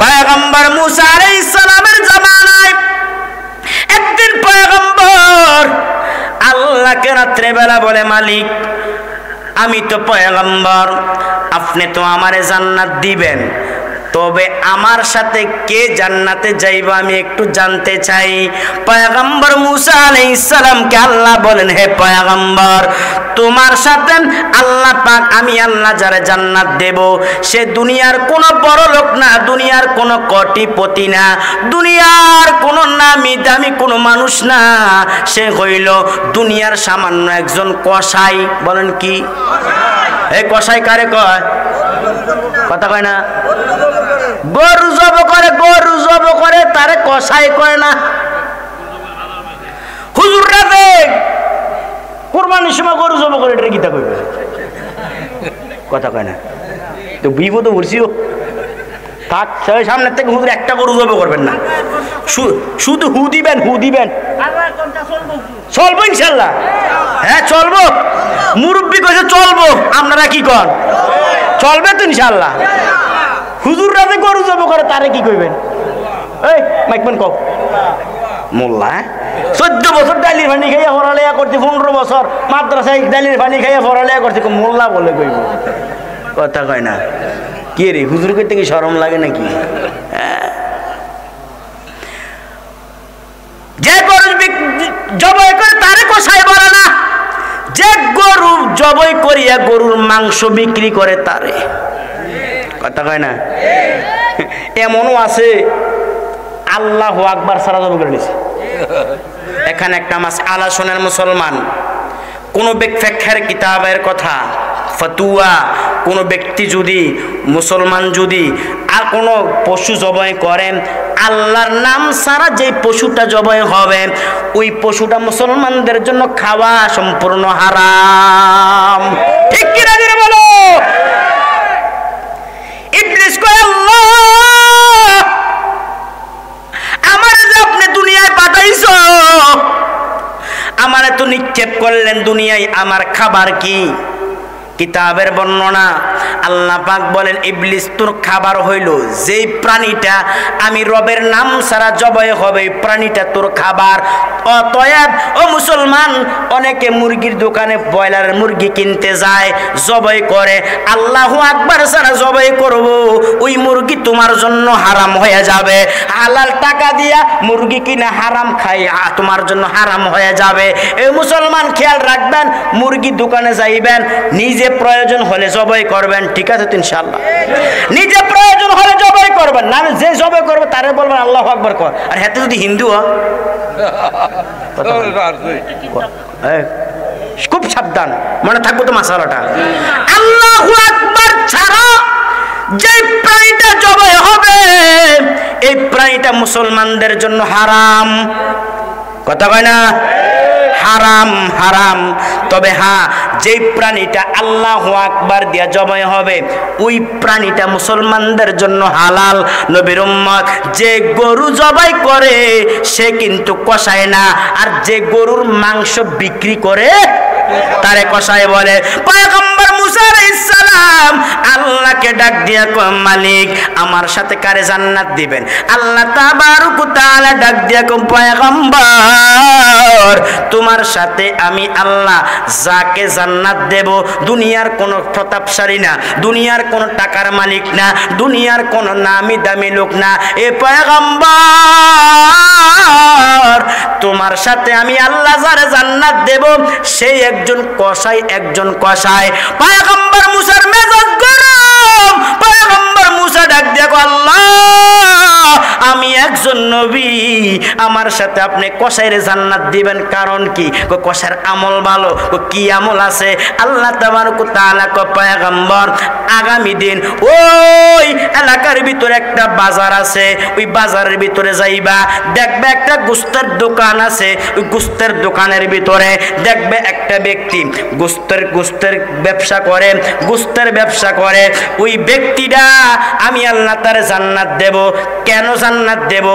পয়গম্বর মুসা আলাইহিস সালামের জামানায় একদিন পয়গম্বর আল্লাহকে রাত্রে বেলা বলে, মালিক আমি তো পয়গম্বর, আপনি তো আমারে জান্নাত দিবেন, তবে আমার সাথে কে জান্নাতে যাইবে আমি একটু জানতে চাই। পয়গম্বর মুসা আলাইহিস সালামকে আল্লাহ বলেন, হে পয়গম্বর, তোমার সাথে আল্লাহ পাক আমি আল্লাহ যারে জান্নাত দেব সে দুনিয়ার কোনো বড় লোক না, দুনিয়ার কোনো কোটিপতি না, দুনিয়ার কোনো নামি দামি কোনো মানুষ না, সে হইল দুনিয়ার সামান্য একজন কসাই। বলেন কি? এই কসাই কারে কয়? কথা কয় না? গরু জব করে, গরু জব করে তারে কসাই কয় না। হুজুররা দেখ কুরবানির সময় গরু জব করে, এটা গীতা কইবে, কথা কয় না তো বিপদ বলছিও থাক। সামনের থেকে হুজুর একটা গরু জব করবেন না, শুধু হু দিবেন, হু দিবেন। চলবো ইনশাল্লাহ, হ্যাঁ চলবো। মুরব্বী কইছে চলবো, আপনারা কি কন? চলবে তো ইনশাল্লাহ। হুজুররা যে গরু জব করে তারে কি কইবেন? এই মাইকবেন কও মোল্লা 14 বছর ডালির পানি খাইয়া পড়ালেখা করছি, 15 বছর মাদ্রাসায় ডালির পানি খাইয়া পড়ালেখা করছি, মোল্লা বলে কইব, কথা কয় না। কে রে হুজুর কইতে কি শরম লাগে নাকি? যে গরু জবাই করে তারে কসাই বলে না, যে গরু জবাই করিয়া গরুর মাংস বিক্রি করে তারে, কথা কয় না। এমনও আছে আল্লাহু আকবার সারা জবাই করে নিছে। এখানে একটা মাসআলা শোনেন মুসলমান, কোন ফিকহের কিতাবের কথা, ফতুয়া, কোন ব্যক্তি যদি, মুসলমান যদি আর কোনো পশু জবাই করেন, আল্লাহর নাম ছাড়া যে পশুটা জবাই হবে ওই পশুটা মুসলমানদের জন্য খাওয়া সম্পূর্ণ হারাম। ঠিক কি না বলো? ইবলিস কয়, আল্লাহ আমারে যে আপনি দুনিয়ায় পাঠাইছো, আমারে তো নিক্ষেপ করলেন দুনিয়ায়, আমার খাবার কি? কিতাবের বর্ণনা, আল্লাহ পাক বলেন, ইবলিস তোর খাবার হইল যেই প্রাণীটা আমি রবের নাম ছাড়া জবাই হবে, প্রাণীটা তোর খাবার। অতএব ও মুসলমান, অনেকে মুরগির দোকানে ব্রয়লার মুরগি কিনতে যায়, জবাই করে, আল্লাহু আকবার ছাড়া জবাই করব, ওই মুরগি তোমার জন্য হারাম হয়ে যাবে। হালাল টাকা দিয়া মুরগি কিনা হারাম খাই, তোমার জন্য হারাম হয়ে যাবে। এই মুসলমান খেয়াল রাখবেন, মুরগি দোকানে যাইবেন, নিজে প্রয়োজন হলে জবাই করবেন, ঠিক আছে তো ইনশাআল্লাহ? নিজে প্রয়োজন হলে জবাই করবেন, না যে জবাই করবে তারে বলবেন আল্লাহু আকবার কর। আর হাতে যদি হিন্দু হয় খুব সাবধান, মনে থাকবো তো মাসালাটা। আল্লাহু আকবার ছাড়া যে প্রাণীটা জবাই হবে এই প্রাণীটা মুসলমানদের জন্য হারাম, কথা কয় না? হারাম হারাম। তবে হ্যাঁ, যে প্রাণীটা আল্লাহু আকবার দিয়া জবাই হবে ওই প্রাণীটা মুসলমানদের জন্য হালাল। নবীর উম্মত যে গরু জবাই করে সে কিন্তু কষায় না, আর যে গরুর মাংস বিক্রি করে তারে কষাই বলে। পয়গম্বর মুসা আলাইহিস সালাম আল্লাহকে ডাক দিয়া কয়, মালিক আমার সাথে কারে জান্নাত দিবেন? আল্লাহ তাবারক ওয়া তাআলা ডাক দিয়া কয়, পয়গম্বর তোমার সাথে আমি আল্লাহ যাকে জান্নাত দেব দুনিয়ার কোনো প্রতাপশালী না, দুনিয়ার কোনো টাকার মালিক না, দুনিয়ার কোনো নামি দামি লোক না। এ পয়গম্বর তোমার সাথে আমি আল্লাহ যারে জান্নাত দেব সেই একজন কসাই, একজন কসাই। পয়গম্বর মুসার মেজাজ গরম, পয়গম্বর মুসা ডাক দিয়া কয়, আল্লাহ আমি একজন নবী, আমার সাথে আপনি কসাইরে জান্নাত দিবেন, কারণ কি? কসাইর আমল ভালো। কি আমল আছে? আল্লাহ তাবারক ওয়া তাআলা কয়, পয়গম্বর আগামী দিন ওই এলাকার ভিতরে একটা বাজার আছে, ওই বাজারের ভিতরে যাইবা, দেখবে একটা গোস্তের দোকান আছে, ওই গোস্তের দোকানের ভিতরে দেখবে একটা ব্যক্তি গোস্তের ব্যবসা করে, গোস্তের ব্যবসা করে। ওই ব্যক্তিটা আমি আল্লাহ তার জান্নাত দেব। কেন জান্নাত দেব?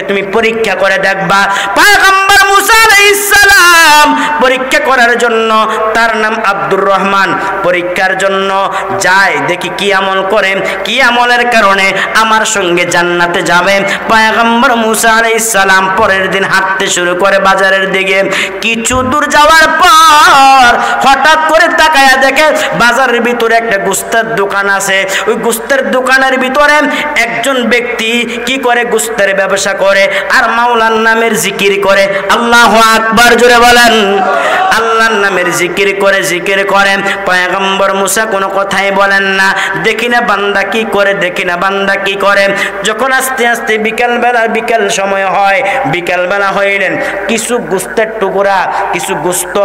তুমি পরীক্ষা করে দেখবা। পয়গম্বর মুসা আলাইহিস সালাম পরীক্ষা করার জন্য, তার নাম আব্দুর রহমান, পরীক্ষার জন্য যায়। দেখি কি আমল করে, কি আমলের কারণে আমার সঙ্গে জান্নাতে যাবে। পয়গম্বর মুসা আলাইহিস সালাম পরের দিন হাঁটতে শুরু করে বাজারের দিকে। কিছু দূর যাওয়ার পর হঠাৎ করে তাকায়া দেখে বাজারের ভিতরে একটা গোস্তের দোকান আছে। ওই গোস্তের দোকানের ভিতরে একজন ব্যক্তি কি করে, গোস্তের ব্যবসা করে আর মাওলার নামের জিকির করে। আল্লাহু আকবার, জোরে বলেন। আল্লাহর নামের জিকির করে, জিকির করেন। পয়গম্বর মুসা কোনো কথাই বলেন না, দেখি না বান্দা কি করে, দেখি না বান্দা কি করে। যখন আস্তে আস্তে বিকাল সময় হয়, বিকাল বেলা হইলেন, কিছু গোস্তের টুকরা, কিছু গোস্ত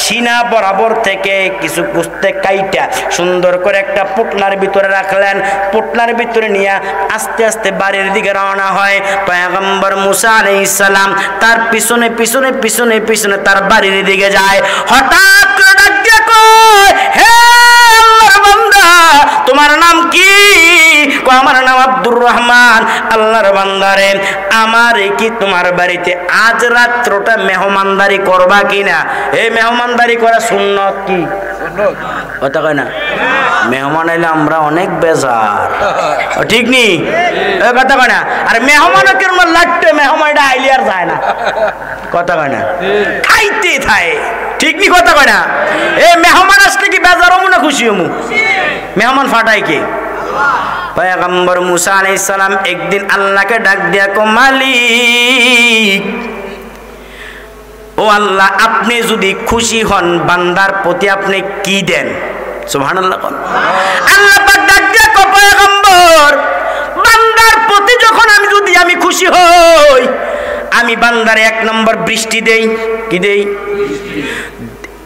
সিনা বরাবর থেকে কিছু গোস্তে কাইটা সুন্দর করে একটা পোটলার ভিতরে রাখলেন। পোটলার ভিতরে নিয়ে আস্তে আস্তে বাড়ির দিকে রওনা হয়। পয়গম্বর মুসা আলাইহিস সালাম তার পিছনে পিছনে পিছনে পিছনে তার বাড়ির দিকে যায়। হঠাৎ করে ডাক দিয়ে কয়, হে আল্লাহর বান্দা, তোমার নাম কি? আমার নাম আব্দুর রহমান। আল্লাহর বান্দারে, আমার কি তোমার বাড়িতে আজ রাত্রটা মেহমানদারি করবা কিনা? এই মেহমানদারি করা সুন্নত কি? কথা কয় না? মেহমান এলে আমরা অনেক বেজার, ঠিক নি? কথা কয় না? আর মেহমান কেমন লাগতে, মেহমানটা আইলে আর যায় না, কথা কয় না? খাইতে থাকে, ঠিক নি? কথা কয় না? এ মেহমান আসলে কি বেজার হমু না খুশি হমু? মেহমান ফাটাই কে? পয়গম্বর মুসা আলাইহিস সালাম একদিন আল্লাহকে ডাক দিয়া কো, মালিক, ও আল্লাহ, আপনি যদি খুশি হন বান্দার প্রতি আপনি কি দেন? সুবহানাল্লাহ। আল্লাহ পাক ডাক দিয়া কো, পয়গম্বর, বান্দার প্রতি যখন আমি খুশি হই, আমি বান্দারে এক নম্বর বৃষ্টি দেই। কি দেই?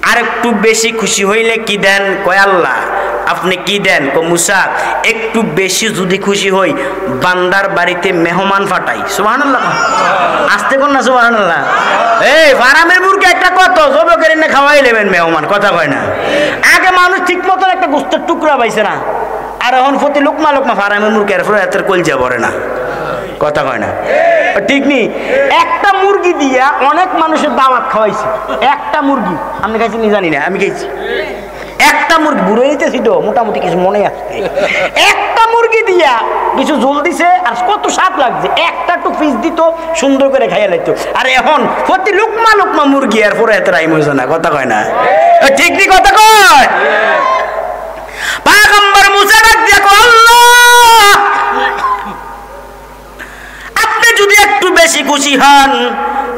আর একটু বেশি খুশি হইলে কি দেন? কয় আল্লাহ আপনি কি দেন? কো মুসা, একটু বেশি যদি খুশি হই বান্দার বাড়িতে মেহমান ফাটাই। সুবহানাল্লাহ। আসতে কোন না সুবহানাল্লাহ। এই ফারামের মুরগি একটা কত জব করে না খাওয়াই নেবেন মেহমান, কথা কয় না? আগে মানুষ ঠিক মতো একটা গোস্তের টুকরা পাইছে না, আর এখন প্রতি লোকমা লোকমা ফারামের মুরগি আর এত কলজা ভরে না, কথা কয় না? ঠিক নি? একটা মুরগি দিয়া অনেক মানুষের দাওয়াত খাওয়াইছে। একটা মুরগি আমি খাইছি নি জানি না, আমি খাইছি একটা মুরগি, বুড়ো হইতেছি তো মোটামুটি কিছু মনে আছে। একটা মুরগি দিয়া কিছু ঝোল দিছে আর কত স্বাদ লাগছে, একটা টু পিস দিত সুন্দর করে খাইয়া লাইতো। আর এখন প্রতি লোকমা লোকমা মুরগি আর পরে এত রাইম হয়েছে না, কথা কয় না? ঠিক নি? কথা কয়? পয়গম্বর মুসা ডাক দিয়া কয়, আল্লাহ, আপনি যদি একটু বেশি খুশি হন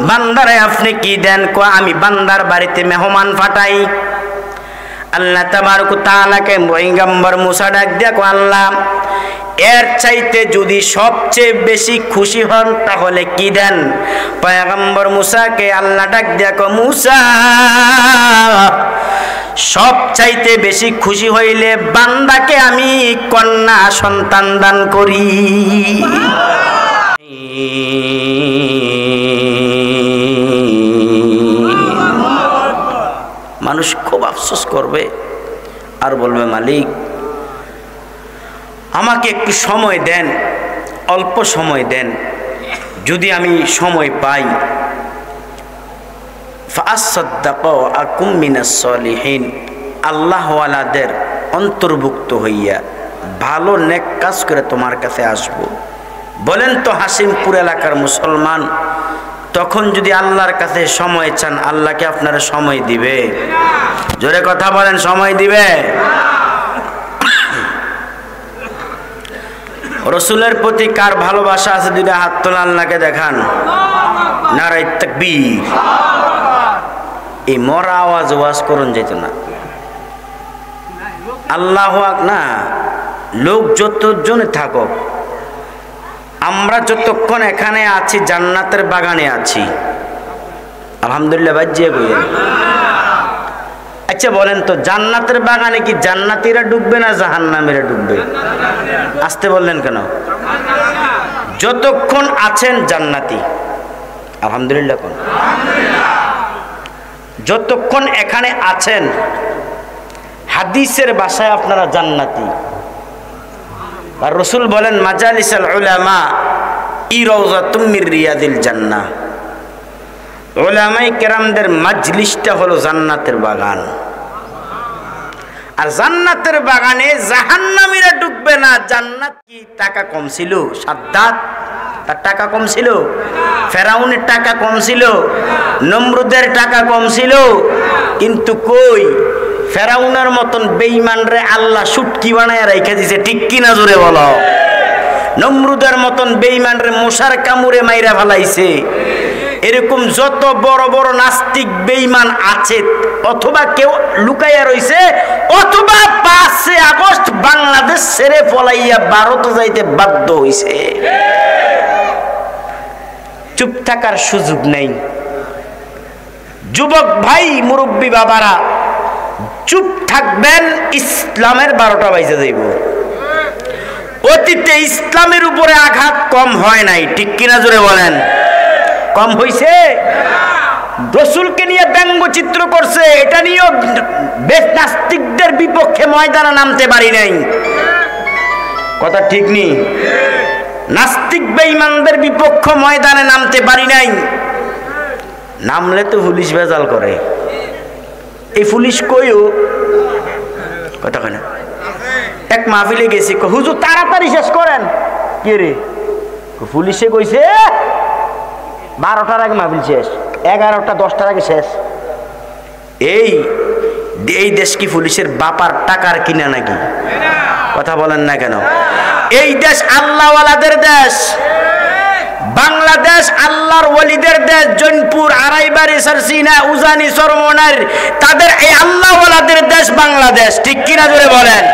বান্দারে আপনি কি দেন? কয় আমি বান্দার বাড়িতে মেহমান ফাটাই। আল্লাহ তাবারক তাআলাকে পয়গম্বর মুসা ডাক দিয়া কয়, আল্লাহ, এর চাইতে যদি সবচেয়ে বেশি খুশি হন তাহলে কি দেন? পয়গম্বর মুসাকে আল্লাহ ডাক দিয়া কয়, মুসা, সব চাইতে বেশি খুশি হইলে বান্দাকে আমি কন্যা সন্তান দান করি। মানুষ খুব আফসোস করবে আর বলবে, মালিক আমাকে একটু সময় দেন, অল্প সময় দেন, যদি আমি সময় পাই ফাআসাদদাকা ওয়া আকুম মিনাস সলিহিন, আল্লাহওয়ালাদের অন্তর্ভুক্ত হইয়া ভালো নেক কাজ করে তোমার কাছে আসব। বলেন তো হাসিমপুর এলাকার মুসলমান, তখন যদি আল্লাহর কাছে সময় চান আল্লাহকে আপনারা সময় দিবে? জোরে কথা বলেন, সময় দিবে? রসুলের প্রতি কার ভালোবাসা আছে? দুইটা হাত তোলা, আল্লাহকে দেখান। নারায়ে তাকবীর। এই মরা আওয়াজ ওয়াজ করুন যেত না। আল্লাহু আকবার না, লোক যতজনে থাকুক, আমরা যতক্ষণ এখানে আছি জান্নাতের বাগানে আছি, আলহামদুলিল্লাহ। বাজিয়ে বলেন, আচ্ছা বলেন তো, জান্নাতের বাগানে কি জান্নাতীরা ডুববে না জাহান্নামীরা ডুববে? আসতে বললেন কেন? যতক্ষণ আছেন জান্নাতি, আলহামদুলিল্লাহ। কোন যতক্ষণ এখানে আছেন হাদিসের ভাষায় আপনারা জান্নাতি। আর রাসূল বলেন, মাজালিসুল উলামা ই রাউযাতুম মির রিয়াদিল জান্নাহ, উলামায়ে কেরামদের মাজলিসটা হলো জান্নাতের বাগান। আর জান্নাতের বাগানে জাহান্নামীরা ঢুকবে না। জান্নাত কি টাকা কম ছিল? সাদ্দাত তার টাকা কম ছিল? ফেরাউনের টাকা কম ছিল? নমরুদের টাকা কম ছিল? কিন্তু কই, ফেরাউনের মতন বেঈমান রে আল্লাহ শুটকি বানায় রেখে দিছে, ঠিক কিনা জোরে বলো? নমরুদের মতন বেঈমান রে মশার কামড়ে মাইরা ফেলাইছে। এরকম যত বড় বড় নাস্তিক বেঈমান আছে, অথবা কেউ লুকাইয়া রইছে, অথবা 5 আগস্ট বাংলাদেশ ছেড়ে পলাইয়া ভারত যাইতে বাধ্য হইছে। চুপ থাকার সুযোগ নেই। যুবক ভাই, মুরব্বী বাবারা, চুপ থাকবেন, ইসলামের 12টা বাজে যাইব। অতীতে ইসলামের উপরে আঘাত কম হয় নাই, ঠিক কিনা জোরে বলেন? কম হইছে? রসুলকে নিয়ে ব্যঙ্গচিত্র করছে, এটা নিয়েও নাস্তিকদের বিপক্ষে ময়দানে নামতে পারি নাই। কথা ঠিক নেই? নাস্তিক বেঈমানদের বিপক্ষে ময়দানে নামতে পারি নাই। নামলে তো পুলিশ ভেজাল করে। এই পুলিশ কইও কথা কয় না। এক মাহফিলে গেছি, হুজুর তাড়াতাড়ি শেষ করেন। কে রে? পুলিশে কইছে 12টার আগে মাহফিল শেষ, 11টা 10টার আগে শেষ। এই দেশ কি পুলিশের বাপার টাকার কিনা নাকি? কথা বলেন না কেন? এই দেশ আল্লাহওয়ালাদের দেশ। বাংলাদেশ আল্লাহর ওয়ালিদের দেশ। জৈনপুর, আড়াইবাড়ি, সারসিনা, উজানি, চরমনার, তাদের এই আল্লাহওয়ালাদের দেশ বাংলাদেশ, ঠিক কিনা জোরে বলেন?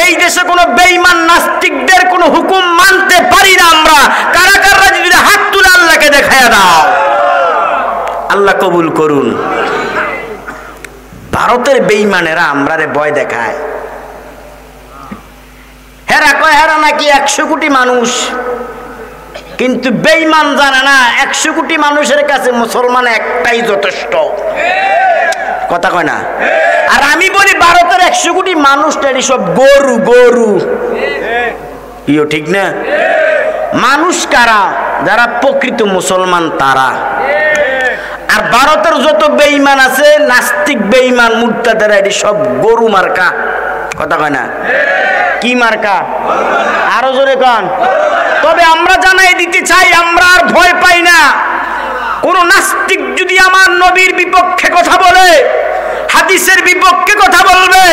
এই দেশে কোনো বেঈমান নাস্তিকদের কোনো হুকুম মানতে পারি না আমরা। কারা কারা যদি হাত তুলে আল্লাহকে দেখায়া দাও, আল্লাহ কবুল করুন। ভারতের বেঈমানেরা আমরারে ভয় দেখায়। হেরা কয় হেরা নাকি 100 কোটি মানুষ, কিন্তু বেঈমান জানে না 100 কোটি মানুষের কাছে মুসলমান একটাই যথেষ্ট। কথা কয় না? আর আমি বলি ভারতের 100 কোটি মানুষটা সব গরু গরু। ইও ঠিক না? মানুষ কারা? যারা প্রকৃত মুসলমান তারা। আর ভারতের যত বেঈমান আছে, নাস্তিক বেঈমান মুরতাদের, এটি সব গরু মার্কা। কথা কয় না? কি মার্কা? আরো জোরে কন। তবে আমরা জানাই দিতে চাই, আমরা আর ভয় পাই না। কোন নাস্তিক যদি আমার নবীর বিপক্ষে কথা বলে, হাদিসের বিপক্ষে কথা বলবে,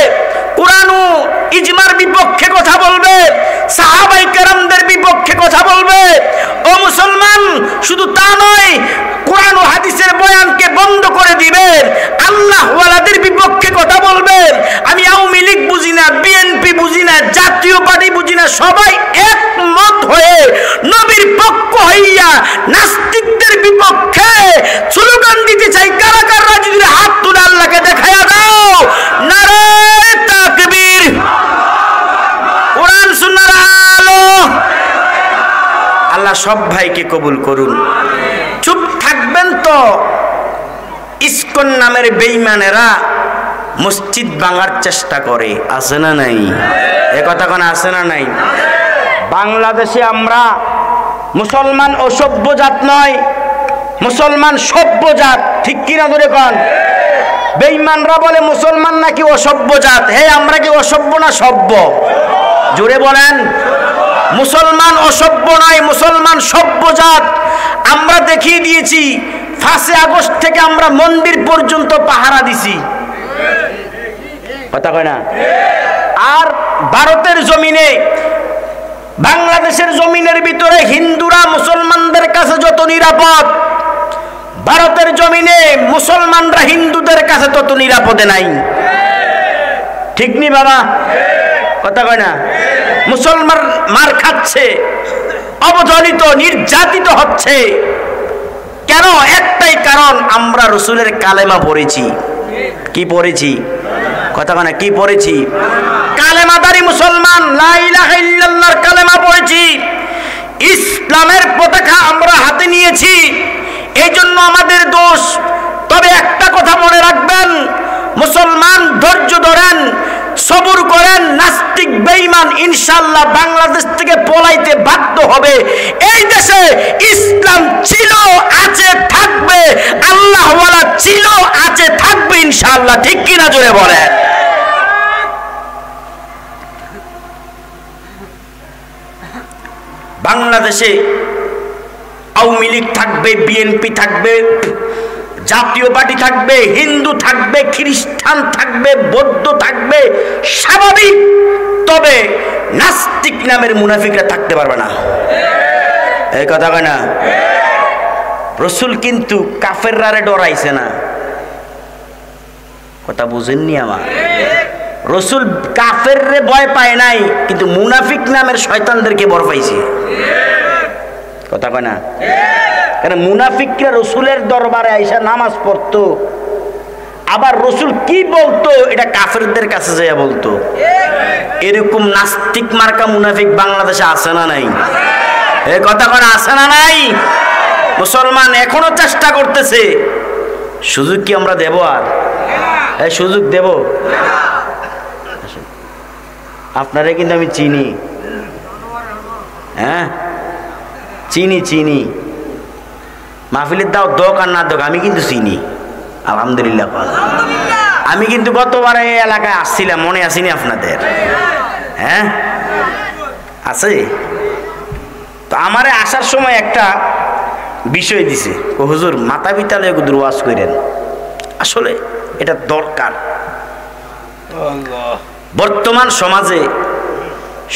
কুরআন ও ইজমার বিপক্ষে কথা বলবে, সাহাবায়ে কেরামদের বিপক্ষে কথা বলবে, ও মুসলমান শুধু তা নয়, কুরআন ও হাদিসের বয়ানকে বন্ধ করে দিবেন, আল্লাহ ওয়ালাদের বিপক্ষে কথা বলবেন। আমি আওয়ামী লীগ বুঝি না, বিএনপি বুঝি না, জাতীয় পার্টি বুঝি না, সবাই একমত হয়ে নবীর পক্ষ হইয়া নাস্তিকদের বিপক্ষে স্লোগান দিতে চাই। কারা কারা যদি হাত তুলে আল্লাহকে দেখায়া দাও, নারে তাকবীর, কোরআন সুন্নাহর আলো। আল্লাহ সব ভাইকে কবুল করুন। চুপ থাকবেন তো। ইসকন নামের বেঈমানেরা মসজিদ ভাঙার চেষ্টা করে, আছে না নাই? এ কথা কোন আছে না নাই? বাংলাদেশে আমরা মুসলমান অসভ্য জাত নয়, মুসলমান সভ্য জাত, ঠিক কিনা ধরে কন? বেঈমানরা বলে মুসলমান নাকি অসভ্য জাত। হে, আমরা কি অসভ্য না সভ্য? জোরে বলেন। মুসলমান অসভ্য নয়, মুসলমান সভ্য জাত। আমরা দেখিয়ে দিয়েছি, 5 আগস্ট থেকে আমরা মন্দির পর্যন্ত পাহারা দিছি। কথা কয় না? আর ভারতের জমিনে, বাংলাদেশের জমিনের ভিতরে হিন্দুরা মুসলমানদের কাছে যত নিরাপদ, ভারতের জমিনে মুসলমানরা হিন্দুদের কাছে তত নিরাপদে নাই। ঠিক নি বাবা? কথা কয় না? মুসলমান মার খাচ্ছে, অবহেলিত, নির্যাতিত হচ্ছে। কেন? একটাই কারণ, আমরা রসুলের কালেমা পড়েছি। কি পড়েছি? কথা কয় না? কি পড়েছি? কালেমাদারি মুসলমান, লা ইলাহা ইল্লাল্লাহর কালেমা পড়েছি। ইসলামের পতাকা আমরা হাতে নিয়েছি, এই জন্য আমাদের দোষ। তবে একটা কথা মনে রাখবেন, মুসলমান ধৈর্য ধরেন, সবুর করেন, নাস্তিক বেঈমান ইনশাআল্লাহ বাংলাদেশ থেকে পলাইতে বাধ্য হবে। এই দেশে ইসলাম ছিল, আছে, থাকবে। ছিল, আছে, থাকবে ইনশাআল্লাহ। ঠিক কিনা জোরে বলেন। বাংলাদেশে আওয়ামী লীগ থাকবে, বিএনপি থাকবে, জাতীয় পার্টি থাকবে, হিন্দু থাকবে, খ্রিস্টান থাকবে, বৌদ্ধ থাকবে, স্বাভাবিক। তবে নাস্তিক নামের মুনাফিকরা থাকতে পারবে না। এই কথা কয় না? রসুল কিন্তু কাফেররারে ডরাইছে না। কথা বুঝেননি আমার? রসুল কাফেররে ভয় পায় নাই, কিন্তু মুনাফিক নামের শয়তানদেরকে ভয় পাইছে। কথা কয় না? কারণ মুনাফিকরা রসুলের দরবারে আইসা নামাজ পড়তো, আবার রসুল কি বলতো এটা কাফেরদের কাছে যাইয়া বলতো। এরকম নাস্তিক মার্কা মুনাফিক বাংলাদেশে আছে না নাই? এই কথা কয় না, আছে না নাই? মুসলমান এখনো চেষ্টা করতেছে। সুযোগ কি আমরা দেব? আর এই সুযোগ দেব? আপনারা কিন্তু আমি চিনি, হ্যাঁ চিনি চিনি। মাহফিলের দাও দোক আর না দোক আমি কিন্তু চিনি, আলহামদুলিল্লাহ। আমি কিন্তু গতবার এই এলাকায় আসছিলাম, মনে আসেনি আপনাদের? হ্যাঁ আছে। তো আমারে আসার সময় একটা বিষয় দিছে, হুজুর মাতা পিতালে ওয়াজ করেন। আসলে এটা দরকার। বর্তমান সমাজে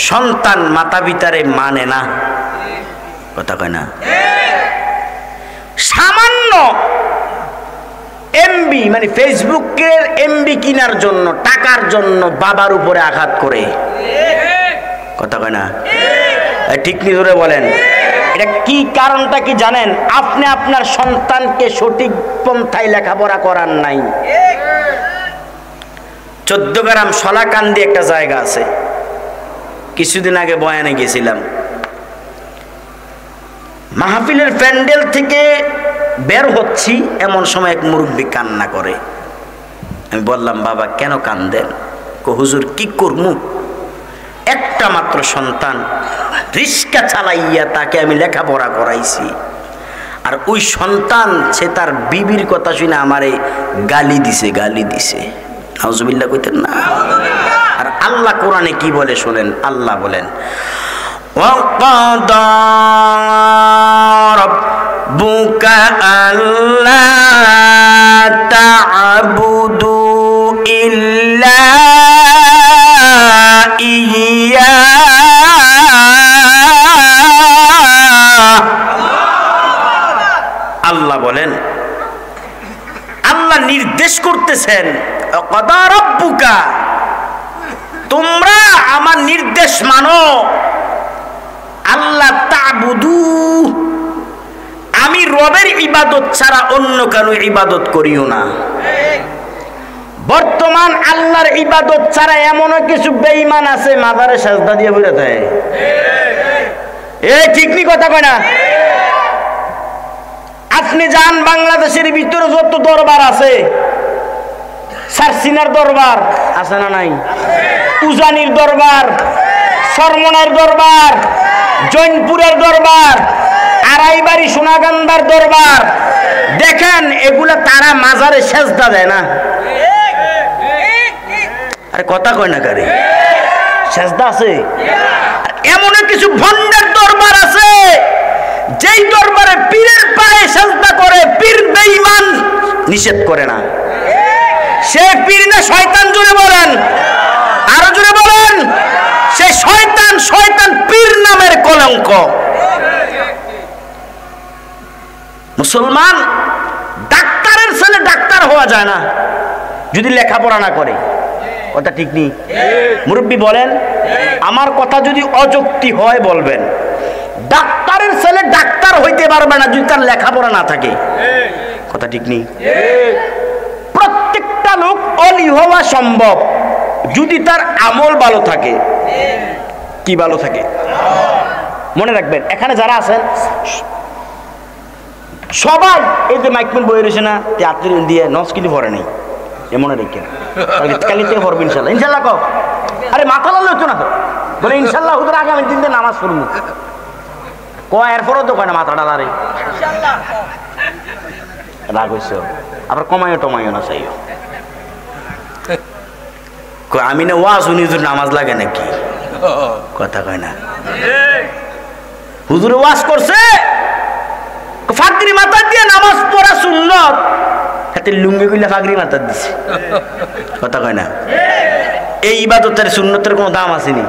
সন্তান মাতা পিতারে মানে না। কথা কয় না? সামান্য এমবি মানে ফেসবুকের এমবি কেনার জন্য, টাকার জন্য বাবার উপরে আঘাত করে। কথা কয় না? ঠিক নি ধরে বলেন। এটা কি কারণটা কি জানেন? আপনি আপনার সন্তানকে সঠিক পন্থায় লেখাপড়া করার নাই। 14 গ্রাম শলাকান্দি একটা জায়গা আছে, কিছুদিন আগে বয়ানে গেছিলাম। মাহফিলের প্যান্ডেল থেকে বের হচ্ছি, এমন সময় এক মুরব্বী কান্না করে। আমি বললাম, বাবা কেন কান্দেন? হুজুর কি করমু, একটা মাত্র সন্তান, রিস্কা চালাইয়া তাকে আমি লেখাপড়া করাইছি, আর ওই সন্তান সে তার বিবির কথা শুনে আমারে গালি দিছে, গালি দিছে। নাউজুবিল্লাহ কইতেন না? আর আল্লাহ কোরআনে কি বলে শোনেন। আল্লাহ বলেন, وَقَضَى رَبُّكَ أَلَّا تَعْبُدُوا إِلَّا إِيَّاهُ। আল্লাহ বলেন, আল্লাহ নির্দেশ করতেছেন, وَقَضَى رَبُّكَ, তোমরা আমার নির্দেশ মানো। আল্লাহ তা'বুদু, আমি রবের ইবাদত ছাড়া অন্য কারো ইবাদত করিও না। বর্তমান আল্লাহর ইবাদত ছাড়া এমনও কিছু বেঈমান আছে মাজারে সাজদা দিয়ে বইরা থাকে। এই ঠিক নি কথা কয় না? আপনি যান বাংলাদেশের ভিতরে যত দরবার আছে, সারসিনার দরবার আছে না নাই? উজানির দরবার, সরমনের দরবার, জৈনপুরের দরবার, আড়াইবাড়ি সোনাগান্ধার দরবার, দেখেন এগুলা তারা মাজারে সেজদা দেয় না। আরে কথা কয় না কারে? সেজদা আছে। এমন কিছু ভণ্ডের দরবার আছে যেই দরবারে পীরের পায়ে সেজদা করে, পীর বেঈমান নিষেধ করে না। সে পীর না শয়তান? জোরে বলেন, আরো জোরে বলেন। সে শয়তান, শয়তান পীর নামের কলঙ্ক। মুসলমান, ডাক্তারের ছেলে ডাক্তার হওয়া যায় না যদি লেখাপড়া না করে। কথা ঠিক নেই? মুরব্বী বলেন, আমার কথা যদি অযৌক্তিক হয় বলবেন। ডাক্তারের ছেলে ডাক্তার হইতে পারবে না যদি তার লেখাপড়া না থাকে। কথা ঠিক নেই? প্রত্যেকটা লোক অলি হওয়া সম্ভব যদি তার আমল ভালো থাকে। কি ভালো থাকে? মনে রাখবেন, এখানে যারা আছেন সবাই এই যে মাইকমেন বই রয়েছে না, আত্মীয় দিয়ে নস কিন্তু ভরে নেই, এ মনে রেখে কালিতে ভরবে ইনশাল্লাহ। ইনশাল্লাহ কও, আরে মাথা লাল হতো না তো, বলে ইনশাল্লাহ হুজুর আগামী দিন নামাজ পড়বো। কয় এরপরও তো কয় না মাথাটা লারে রাগ হয়েছে। আবার কমাইও টমাইও না চাইও। আমি না ওয়াজ উনি হুজুর নামাজ লাগে নাকি, কথা কয় না। হুজুর ওয়াজ করছে ফাগরি মাথা দিয়ে নামাজ পড়া সুন্নত, হাতে লুঙ্গি গুলা ফাগরি মাথা দিছে, কথা কয় না। এই ইবাদতের সুন্নতের কোনো দাম আসেনি।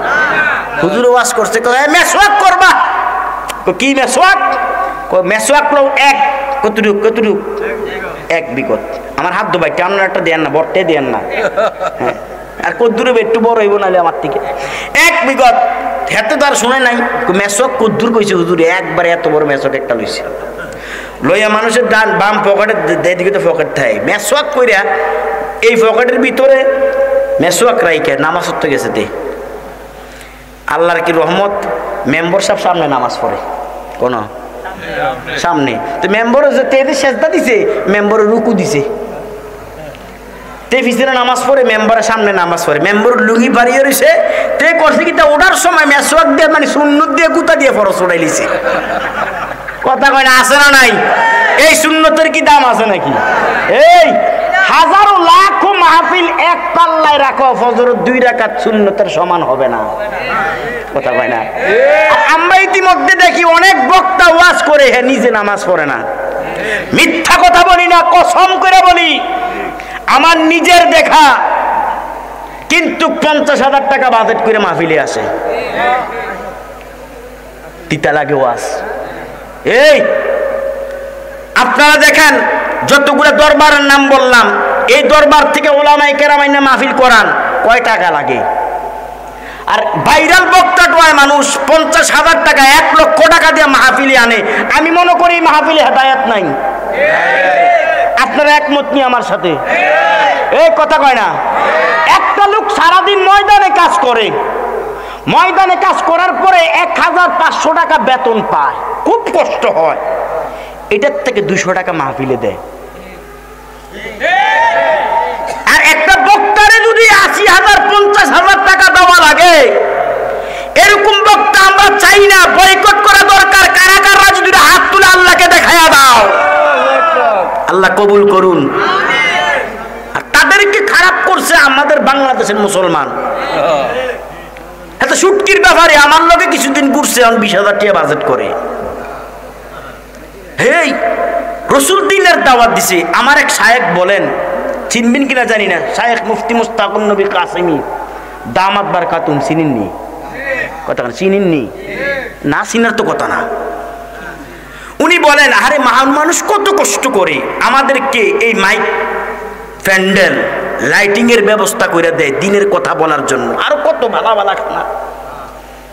হুজুর ওয়াজ করছে মেসওয়াক করবা, কি মেসওয়াক? মেসওয়াক লো এক কতটুক কতটুক, এক বিকট। আমার হাত দোবাই আপনার একটা দেন না, বটে দেন না, আর কদ্দুরে একটু বড় হইব নাহলে আমার থেকে এক বিগত হেতে তো আর শুনে নাই। মেসক কদ্দুর কইছে হুজুরে, একবারে এত বড় মেসক একটা লইছে, লইয়া মানুষের ডান বাম পকেটে দিকে তো পকেট থাকে, মেসওয়াক কইরা এই পকেটের ভিতরে মেসওয়াক রাইখে নামাজ পড়তে গেছে। তে আল্লাহর কি রহমত, মেম্বার সাহেব সামনে নামাজ পড়ে, কোন সামনে, তো মেম্বার যে তেতে সেজদা দিছে, মেম্বার রুকু দিছে, তে পিছনে নামাজ পড়ে, মেম্বারের সামনে নামাজ পড়ে, মেম্বার লুঙ্গি বাড়িয়ে রয়েছে। তে করছে কি, তা ওঠার সময় মেসওয়াক দিয়ে মানে সুন্নত দিয়ে গুতা দিয়ে ফরজ উঠাই লিছে, কথা কয় না, আছে না নাই? এই সুন্নতের কি দাম আছে নাকি? এই হাজারো লাখো মাহফিল এক পাল্লায় রাখো, ফজর 2 রাকাত সুন্নতের সমান হবে না, কথা কয় না। আমরা ইতিমধ্যে দেখি অনেক বক্তা ওয়াজ করে, হ্যাঁ নিজে নামাজ পড়ে না। মিথ্যা কথা বলি না, কসম করে বলি, আমার নিজের দেখা, কিন্তু 50,000 টাকা বাজেট করে মাহফিলে আসে, তিতা লাগে ওয়াজ। এই আপনারা দেখেন যতগুলো দরবারের নাম বললাম, এই দরবার থেকে ওলামায়ে কেরাম আইনা মাহফিল করান, কয় টাকা লাগে? আর ভাইরাল বক্তা টয় মানুষ 50,000 টাকা 1 লক্ষ টাকা দিয়ে মাহফিলে আনে। আমি মনে করি মাহফিলে হেদায়েত নাই। আপনারা একমত নি আমার সাথে? এই কথা কয় না। একটা লোক সারাদিন ময়দানে কাজ করে, ময়দানে কাজ করার পরে 1,500 টাকা বেতন পায়, খুব কষ্ট হয়, এটার থেকে 200 টাকা মাহফিলে দেয়। আর একটা বক্তারে যদি 80,000 50,000 টাকা দেওয়া লাগে, এরকম বক্তা আমরা চাই না, বয়কট করা দরকার। কারা কারা যদি হাত তুলে আল্লাহকে দেখায়া দাও, আল্লাহ কবুল করুন। আর তাদেরকে খারাপ করছে আমাদের বাংলাদেশের মুসলমান। এত সুটকির ব্যাপারে আমার লোকে কিছুদিন ঘুরছে, 20,000 টাকা বাজেট করে। হেই রসুল দিনের দাওয়াত দিছে। আমার এক শায়েখ বলেন, চিনবেন কিনা জানি না, শায়েখ মুফতি মুস্তাকুন নবী কাসেমি দামাত বারকাতুম, চিনেননি? কথা চিনেননি? না চিনার তো কথা না। উনি বলেন, আরে মহান মানুষ কত কষ্ট করে আমাদেরকে এই মাইক প্যান্ডেল লাইটিং এর ব্যবস্থা করে দেয় দিনের কথা বলার জন্য, আর কত ভালো ভালো খানা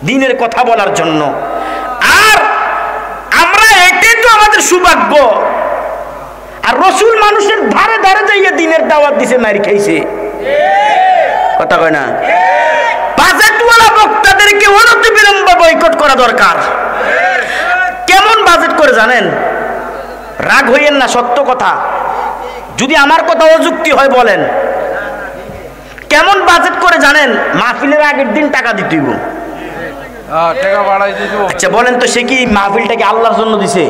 দিনের কথা বলার জন্য। আর আমরা এটাই তো আমাদের সৌভাগ্য। আর রসুল মানুষের ধারে ধারে যাইয়া দিনের দাওয়াত দিছে, মারি খাইছে, কথা কয় না। বাজেটওয়ালা বক্তাদেরকে অনতি বিলম্বে বয়কট করা দরকার। কেমন বাজেট করে জানেন? রাগ হইয়েন না, সত্য কথা, যদি আমার কথা অযুক্তি হয় বলেন। কেমন বাজেট করে জানেন? মাহফিলের আগের দিন টাকা দিতে হইব। আচ্ছা বলেন তো, সে কি মাহফিলটাকে আল্লাহর জন্য দিছে?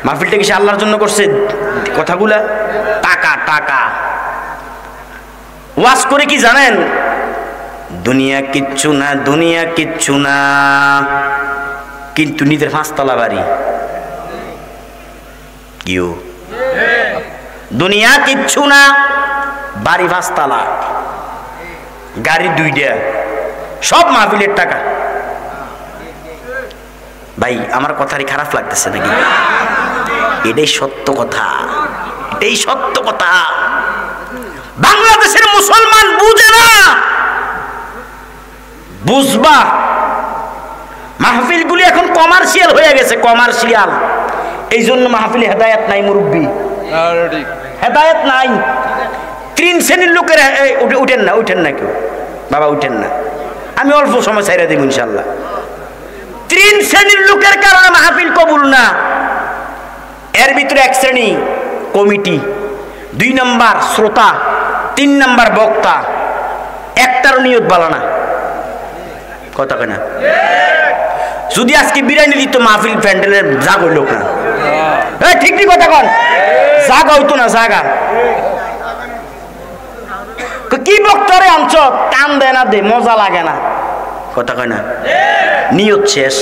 মাহফিলটা কি সে আল্লাহর জন্য করছে? কথাগুলা টাকা টাকা। ওয়াজ করে কি জানেন? দুনিয়া কিচ্ছু না, দুনিয়া কিচ্ছু না, কিন্তু নিজের 5 তলা বাড়ি। কিউ দুনিয়া কিচ্ছু না, বাড়ি 5 তলা, গাড়ি 2টা, সব মাহফিলের টাকা। ভাই আমার কথারই খারাপ লাগতেছে নাকি? এটাই সত্য কথা, এটাই সত্য কথা। বাংলাদেশের মুসলমান বুঝে না। বুঝবা, মাহফিলগুলি এখন কমার্শিয়াল হয়ে গেছে, কমার্শিয়াল। এই জন্য মাহফিলে হেদায়েত নাই, মুরব্বী হেদায়েত নাই। 3 শ্রেণীর লোকের উঠেন না, উঠেন না কেউ, বাবা উঠেন না, আমি অল্প সময় ছাইরা দেব ইনশাল্লাহ। 3 শ্রেণীর লোকের কারণে মাহফিল কবুল না। এর ভিতরে 1 শ্রেণী কমিটি, 2 নম্বর শ্রোতা, 3 নম্বর বক্তা। একটারও নিয়ত ভালো না, কথা কয় না। যদি আজকে বিরিয়ানি দিত মাহফিল প্যান্ডেলের যা করল না, ঠিক ঠিক কথা কন, জাগা হইতো না জাগা। কি বক্তরে আনছ, টান দেয় না, দে মজা লাগে না, কথা কয় না, নিয়ত শেষ।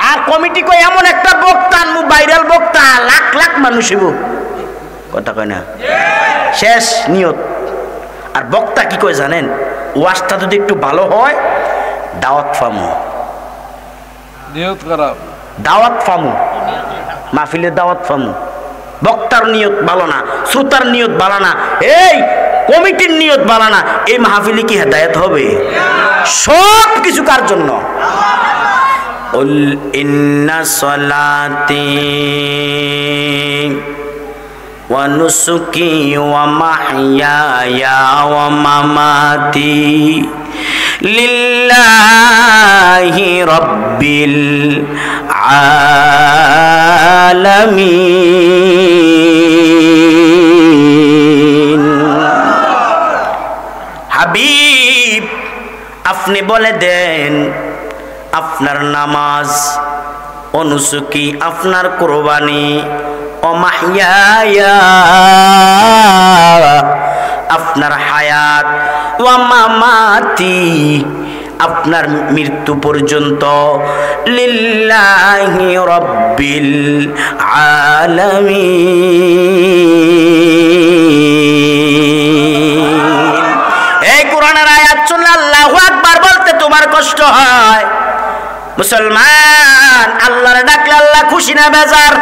আর কমিটি কই এমন একটা বক্তা আনবো, ভাইরাল বক্তা, লাখ লাখ মানুষ হইব, কথা কয় না, শেষ নিয়ত। আর বক্তা কি কয় জানেন, ওয়াজটা যদি একটু ভালো হয় দাওয়াত ফামু, নিয়ত খারাপ, দাওয়াত ফামু, মাহফিলের দাওয়াত ফামু। বক্তার নিয়ত ভালো না, শ্রোতার নিয়ত ভালো না, এই কমিটির নিয়ত ভালো না, এই মাহফিলে কি হেদায়েত হবে? সব কিছু কার জন্য? কুল ইন্না সলাতি ওয়া নুসুকি ওয়া মাহইয়ায়া ওয়া মামাতি লিল্লাহি রাব্বিল আলামিন। হাবিব আপনি বলে দেন, আপনার নামাজ, অনুসুকি আপনার কুরবানি, ও মাহইয়া আপনার হায়াত, ওয়া মামাতি আপনার মৃত্যু পর্যন্ত, লিল্লাহি রাব্বিল আলামিন। এই কোরআনের আয়াত শুনলে আল্লাহু আকবার বলতে তোমার কষ্ট হয়? মুসলমান, আল্লাহরে ডাকলে আল্লাহ খুশি না বেজার?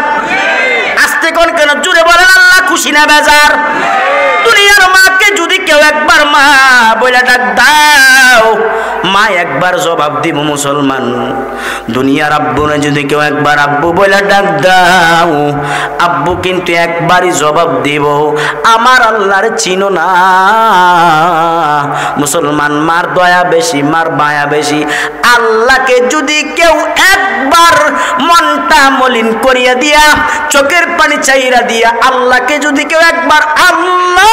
আস্তে কোন কেন, জুড়ে বলেন আল্লাহ খুশি না বেজার? দুনিয়ার মাকে যদি কেউ একবার মা বলে ডাক দাও, মা একবার জবাব দিব মুসলমান। দুনিয়ার আব্বুরে যদি কেউ একবার আব্বু বলে ডাক দাও, আব্বু কিন্তু একবারই জবাব দিব, আমার আল্লাহর চিনো না। মুসলমান, মার দয়া বেশি, মার মায়া বেশি। আল্লাহকে যদি কেউ একবার মনটা মলিন করিয়া দিয়া, চোখের পানি চাইরা দিয়া, আল্লাহকে যদি কেউ একবার আল্লাহ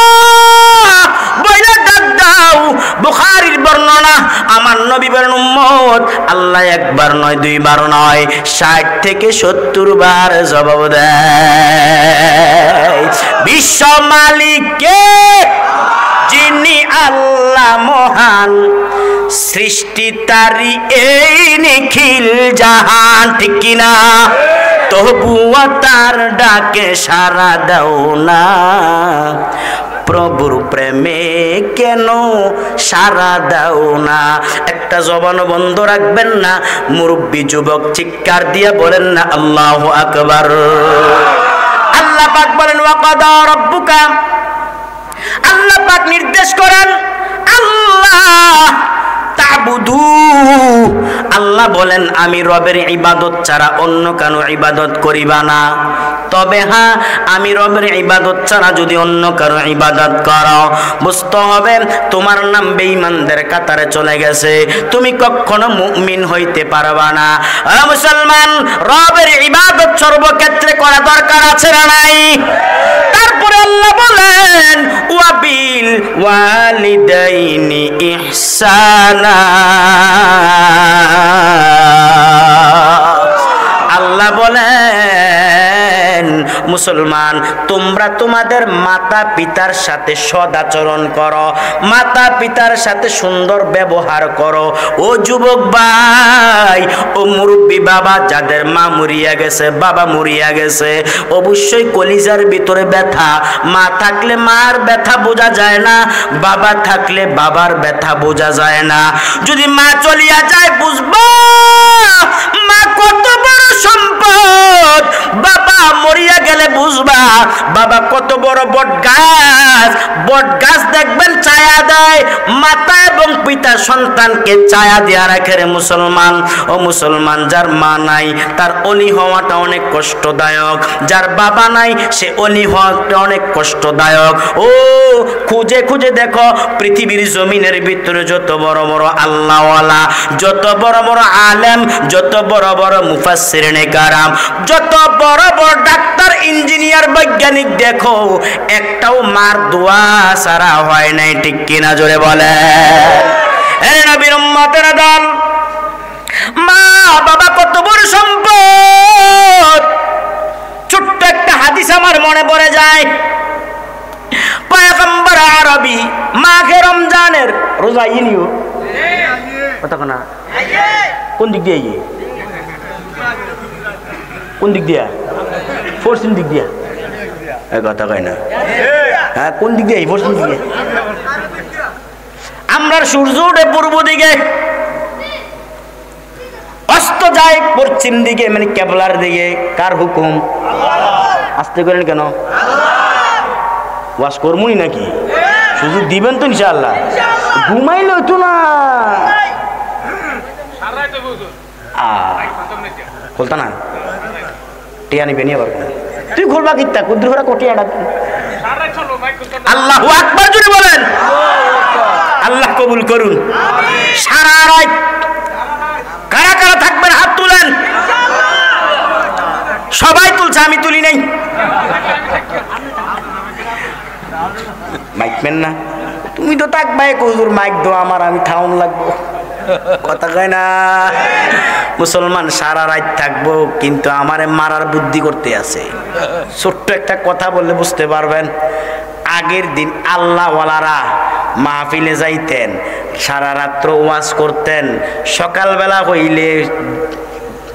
বইলা ডাক দাও, বুখারীর বর্ণনা, আমার নবী বলেন উম্মত আল্লাহ একবার নয়, দুইবার নয়, 60 থেকে 70 বার জবাব দেয়। বিশ্ব মালিক কে? যিনি আল্লাহ মহান, সৃষ্টি তারি এই নিখিল জাহান, ঠিক কিনা? তবুও তার ডাকে সাড়া দাও না, প্রভুর প্রেমে কেন সাড়া দাও না? একটা জবান বন্ধ রাখবেন না, মুরব্বী যুবক চিৎকার দিয়ে বলেন না আল্লাহু আকবার। আল্লাহ পাক বলেন ওয়া কাদা রাব্বুকা, আল্লাহ পাক নির্দেশ করেন আল্লাহ তাবুদু, আল্লাহ বলেন আমি রবের ইবাদত ছাড়া অন্য কারো ইবাদত করিবা না। তবে হ্যাঁ, আমি রবের ইবাদত ছাড়া যদি অন্য কারো ইবাদত করো, বুঝতে হবে তোমার নাম বেঈমানদের কাতারে চলে গেছে, তুমি কখনো মুমিন হইতে পারবা না। মুসলমান, রবের ইবাদত সর্বক্ষেত্রে করা দরকার আছে না নাই? তারপরে আল্লাহ বলেন ওয়াবিল ওয়ালিদাইনি ইহসানা, আল্লাহ বলেন মুসলমান তোমরা তোমাদের মাতা পিতার সাথে সদাচরণ করো, মাতা পিতার সাথে সুন্দর ব্যবহার করো। ও যুবক ভাই, ও মুরব্বী বাবা, যাদের মা মরিয়া গেছে, বাবা মরিয়া গেছে, অবশ্যই কলিজার ভিতরে ব্যথা। মা থাকলে মার ব্যথা বোঝা যায় না, বাবা থাকলে বাবার ব্যথা বোঝা যায় না। যদি মা চলিয়া যায় বুঝবা মা কত বড় সম্পদ, বাবা মরিয়া গেলে বুঝবা বাবা কত বড় বট গাছ। বট গাছ দেখবেন ছায়া দেয়, মাতা এবং পিতা সন্তানকে ছায়া দিয়া রাখে রে মুসলমান। ও মুসলমান, যার মা নাই তার অলি হওয়াটা অনেক কষ্টদায়ক, যার বাবা নাই সে অলি হওয়াটা অনেক কষ্টদায়ক। ও খুঁজে খুঁজে দেখো পৃথিবীর জমিনের ভিতরে যত বড় বড় আল্লাহওয়ালা, যত বড় বড় আলেম, যত বড় বড় মুফাসসিরিনে কারাম, যত বড় বড় ডাক্তার, ইঞ্জিনিয়ার, বৈজ্ঞানিক দেখো, একটাও মার দোয়া সারা হয় নাই, ঠিক কিনা জোরে বলে? হে নবীর উম্মতের দল, মা বাবা কত বড় সম্পদ। আইয়ে নিও কথা কোনা কোন দিক দিয়ে কোন দিক দিয়া পশ্চিম দিক দিয়া কথা কয় না হ্যাঁ কোন দিক দিয়ে পশ্চিম দিকে আমরা সূর্য ওঠে পূর্ব দিকে অস্ত যায় পশ্চিম দিকে মানে কেবলার দিকে কার হুকুম আসতে করেন কেন ওয়াজ করমুনি নাকি সুযোগ দিবেন তো ইনশাআল্লাহ ঘুমাইলে হইতো না বলতা না টিয়া নিবে নিয়ে পারবো না তুই খুলবা কিতা কুদ্রুরা কোটিয়া ডাক আল্লাহু আকবার জোরে বলেন আল্লাহ কবুল করুন সারা রাত কারা কারা থাকবেন হাত তুলেন সবাই তুলছে আমি তুলি নাই মাইক মেন না তুমি তো থাকবাই হুজুর মাইক দো আমার আমি থাউন লাগবো কথা কয় না মুসলমান সারা রাত থাকবো কিন্তু আমারে মারার বুদ্ধি করতে আছে ছোট্ট একটা কথা বললে বুঝতে পারবেন আগের দিন আল্লাহওয়ালারা মাহফিলে যাইতেন সারা রাত্র ওয়াজ করতেন সকালবেলা হইলে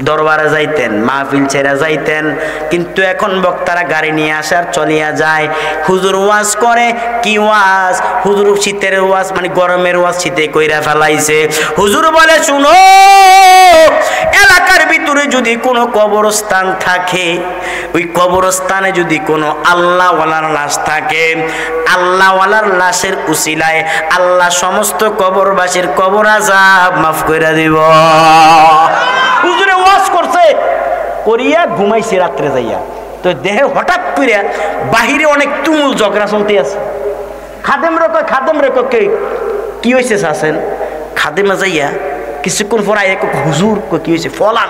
দরবারে যাইতেন মাহফিল ছেড়ে যাইতেন কিন্তু এখন বক্তারা গাড়ি নিয়ে আসার চলিয়া যায় হুজুর ওয়াজ করে কি ওয়াজ হুজুর শীতের ওয়াজ মানে গরমের ওয়াজ শীতে কইরা ফেলাইছে হুজুর বলে শুনো এলাকার ভিতরে যদি কোনো কবরস্থান থাকে ওই কবরস্থানে যদি কোনো আল্লাহওয়ালার লাশ থাকে আল্লাহওয়ালার লাশের উসিলায় আল্লাহ সমস্ত কবরবাসীর কবর আযাব মাফ কইরা দিব হুজুরে ওয়াজ করছে করিয়া ঘুমাইছে রাত্রে যাইয়া তো দেহে হঠাৎ করে বাহিরে অনেক তুমুল ঝগড়া চলতে আছে খাদেম রে কি হয়েছে আছেন খাদেমা যাইয়া কিছুক্ষণ পর আইয়া হুজুর কি হয়েছে ফলান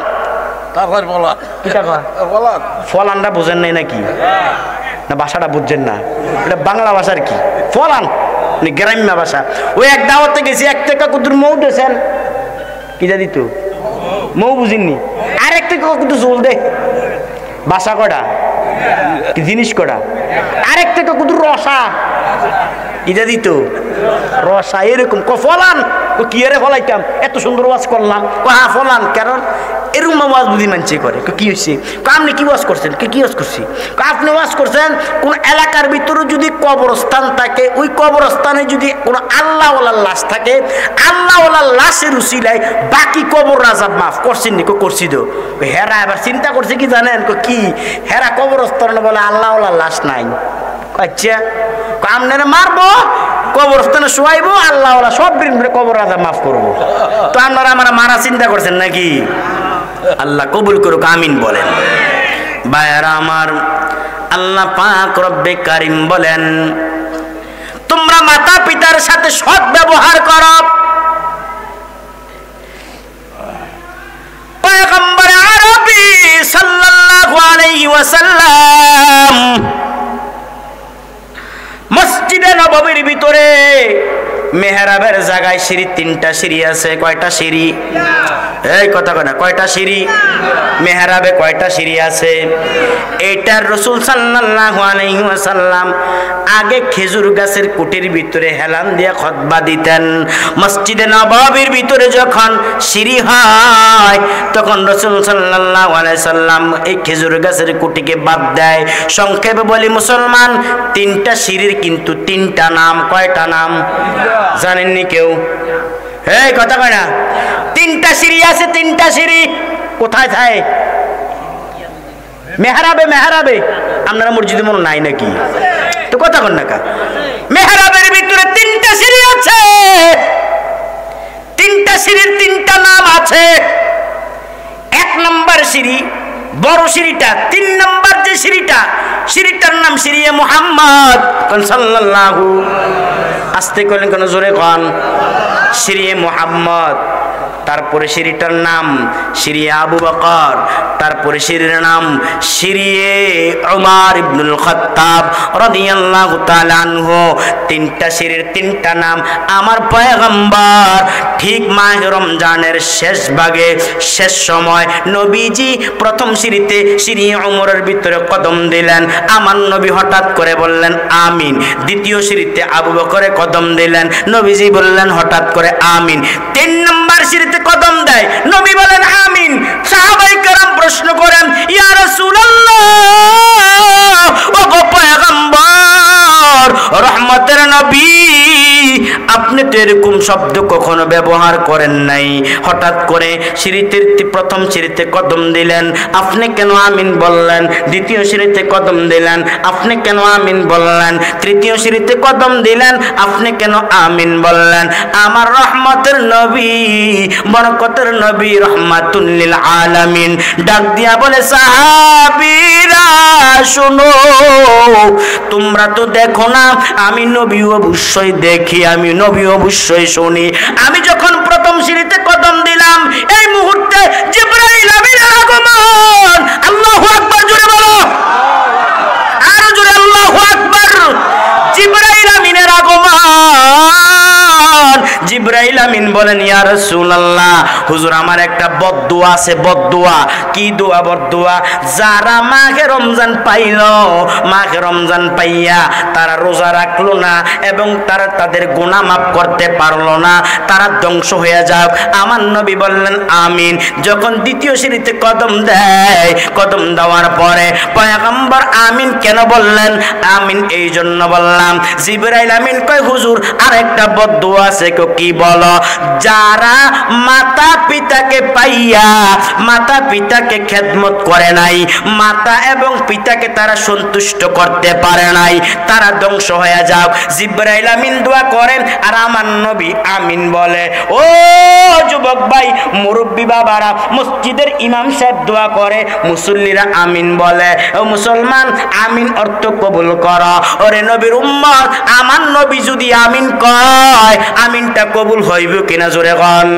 তারপর বলা কিটা কয় বলা ফলানটা বুঝেন নাই নাকি না ভাষাটা বুঝছেন না এটা বাংলা ভাষার কি ফলান গ্রাম্য ভাষা ওই এক দাওয়াতে গেছি এক টাকা কুদুর মৌ দিয়েছেন কিটা দিত মৌ বুঝিনি আর এক টাকা কুদুর জল দে বাসা কটা জিনিস কটা আরেক থেকে কুদুর রসা কিটা দিত রসা এরকম ফলান কি আরে ফলাইতাম এত সুন্দর ওয়াজ করলাম হ্যাঁ ফলান কারণ এরকম ওয়াজ বুঝি মানছে করে কি হয়েছে আপনি কি ওয়াজ করছেন কি ওয়াজ করছি আপনি ওয়াজ করছেন কোন এলাকার ভিতরে যদি কবরস্থান থাকে ওই কবরস্থানে যদি কোনো আল্লাহওয়ালার লাশ থাকে আল্লাহওয়ালার লাশের উসিলায় বাকি কবর আযাব মাফ করছেন নি করছি তো হেরা এবার চিন্তা করছে কি জানেন কি হেরা কবরস্থানে বলে আল্লাহওয়ালার লাশ নাই আচ্ছা আপনারা মারবো কবরস্থানে শোয়াইবো আল্লাহওয়ালা সব কবর আযাব মাফ করবো তো আপনারা আমার মারা চিন্তা করছেন নাকি আল্লাহ কবুল করুক আমিন বলেন ভাইরা আমার আল্লাহ পাক রব্বে কারিম বলেন তোমরা মাতা পিতার সাথে সৎ ব্যবহার করো পয়গম্বর আরবি সাল্লাল্লাহু আলাইহি ওয়াসাল্লাম মসজিদে নববীর ভিতরে মেহরাবের জায়গায় সিঁড়ি তিনটা সিঁড়ি আছে কয়টা সিঁড়ি এই কথা কয় না কয়টা সিঁড়ি মেহরাবে কয়টা সিঁড়ি আছে এইটার রাসূল সাল্লাল্লাহু আলাইহি ওয়াসাল্লাম আগে খেজুর গাছের কুটির ভিতরে হেলান দিয়ে খুতবা দিতেন মসজিদে নববীর ভিতরে যখন সিঁড়ি হয় তখন রাসূল সাল্লাল্লাহু আলাইহি সাল্লাম এই খেজুর গাছের কুটিকে বাদ দেয় সংক্ষেপে বলি মুসলমান তিনটা সিঁড়ির কিন্তু তিনটা নাম কয়টা নাম জানেননি কেউ এই কথা কয় না তিনটা সিঁড়ি আছে তিনটা সিঁড়ি কোথায় থাকে মেহরাবে আপনারা মসজিদে মনে নাই নাকি তো কথা কন না মেহরাবের ভিতরে তিনটা সিঁড়ি আছে তিনটা সিঁড়ির তিনটা নাম আছে এক নম্বর সিঁড়ি বড় সিঁড়িটা তিন নম্বর যে সিঁড়িটার নাম সিঁড়ি মুহাম্মদ সাল্লাল্লাহু আস্তে কইলেন কোন জোরে কোন সিঁড়ি মুহাম্মদ তারপরে সিঁড়িটার নাম সিঁড়ি আবু বকর, তারপরে সিঁড়ির নাম সিঁড়ি উমর ইবনুল খাত্তাব রাদিয়াল্লাহু তাআলা আনহু। তিনটা সিঁড়ির তিনটা নাম আমার পয়গম্বর ঠিক মাহে রমজানের শেষ ভাগে শেষ সময় নবীজি প্রথম সিঁড়িতে সিঁড়ি উমরের ভিতরে কদম দিলেন, আমার নবী হঠাৎ করে বললেন আমিন। দ্বিতীয় সিঁড়িতে আবু বকরে কদম দিলেন, নবীজি বললেন হঠাৎ করে আমিন। 3 নম্বর সিঁড়িতে কদম দেয়, নবী বলেন আমিন। সাহাবায়ে কেরাম প্রশ্ন করেন ইয়া রাসূলুল্লাহ, ও পয়গম্বর রহমতের নবী, আপনি তো এরকম শব্দ কখনো ব্যবহার করেন নাই, হঠাৎ করে সিঁড়িতে প্রথম সিঁড়িতে কদম দিলেন, আপনি কেন আমিন বললেন? দ্বিতীয় সিঁড়িতে কদম দিলেন, আপনি কেন আমিন বললেন? তৃতীয় সিঁড়িতে কদম দিলেন, আপনি কেন আমিন বললেন? আমার রহমতের নবী, বরকতের নবী, রহমাতুল লিল আলামিন ডাক দিয়া বলে সাহাবীরা শোনো, তোমরা তো দেখো না, আমি নবী অবশ্যই দেখি, আমি নবী অবশ্যই শুনি। আমি যখন প্রথম সিঁড়িতে কদম দিলাম এই মুহূর্তে জিবরাইল আমিনের আগমন। আল্লাহু আকবার, জোরে বলো, আরো জোরে আল্লাহু আকবার। জিবরাইল আমিনের আগমন। জিবরাইল আমিন বলেন ইয়া রাসূলুল্লাহ, হুজুর আমার একটা বদদুয়া আছে। বদদুয়া কি? দোয়া, বদদুয়া। যারা মাহে রমজান পাইল, মাহে রমজান পাইয়া তারা রোজা রাখলো না এবং তারা তাদের গুনাহ মাফ করতে পারলো না, তারা ধ্বংস হয়ে যাক। আমার নবী বললেন আমিন। যখন দ্বিতীয় সিঁড়িতে কদম দেয়, কদম দেওয়ার পরে পয়গম্বর আমিন কেন বললেন? আমিন এই জন্য বললাম, জিবরাইল আমিন কয় হুজুর আরেকটা বদদুয়া আছে। কি বলো? যারা মাতা পিতাকে পাইয়া মাতা পিতাকে খেদমত করে নাই, মাতা এবং পিতাকে তারা সন্তুষ্ট করতে পারে নাই, তারা ধ্বংস হয়ে যাও। জিবরাইল আমিন দোয়া করেন আর আমার নবী আমিন বলে। ও যুবক ভাই, মুরব্বী বাবারা, মসজিদের ইমাম সাহেব দোয়া করে, মুসল্লিরা আমিন বলে। ও মুসলমান, আমিন অর্থ কবুল করো। ওরে নবীর উম্মত, আমার নবী যদি আমিন কয়, আমিনটা কবুল হইব কিনা জোরে কন।